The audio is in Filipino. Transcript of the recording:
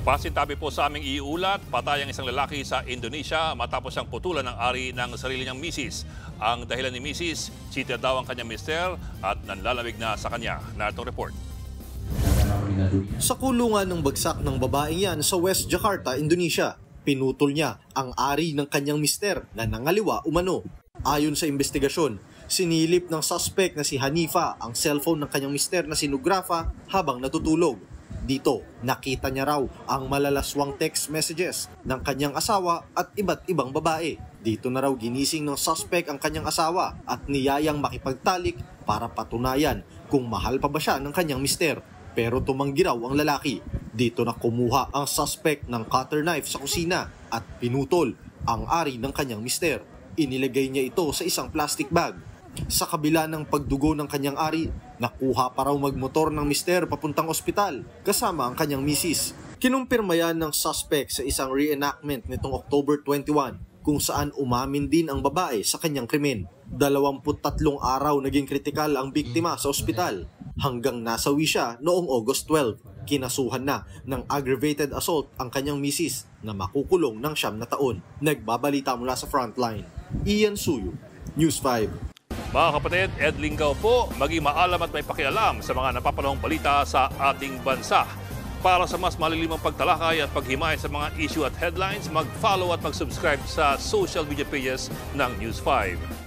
Pasintabi po sa aming iulat, patay ang isang lalaki sa Indonesia matapos siyang putulan ng ari ng sarili niyang misis. Ang dahilan ni misis, cheater daw ang kanyang mister at nanlalamig na sa kanya. Narito ang report. Sa kulungan ng bagsak ng babaeng yan sa West Jakarta, Indonesia, pinutol niya ang ari ng kanyang mister na nangaliwa umano. Ayon sa investigasyon, sinilip ng suspect na si Hanifa ang cellphone ng kanyang mister na si Nugrafa habang natutulog. Dito, nakita niya raw ang malalaswang text messages ng kanyang asawa at iba't ibang babae. Dito na raw ginising ng suspect ang kanyang asawa at niyayang makipagtalik para patunayan kung mahal pa ba siya ng kanyang mister. Pero tumanggi raw ang lalaki. Dito na kumuha ang suspect ng cutter knife sa kusina at pinutol ang ari ng kanyang mister. Inilagay niya ito sa isang plastic bag. Sa kabila ng pagdugo ng kanyang ari, nakuha pa raw magmotor ng mister papuntang ospital kasama ang kanyang misis. Kinumpirma yan ng suspect sa isang reenactment nitong October 21 kung saan umamin din ang babae sa kanyang krimen. 23 araw naging kritikal ang biktima sa ospital hanggang nasawi siya noong August 12. Kinasuhan na ng aggravated assault ang kanyang misis na makukulong ng 9 na taon. Nagbabalita mula sa Frontline, Ian Suyo, News 5. Mga kapatid, Ed Lingaw po, maging maalam at may pakialam sa mga napapanahong balita sa ating bansa. Para sa mas malilimang pagtalakay at paghimay sa mga issue at headlines, mag-follow at mag-subscribe sa social media pages ng News 5.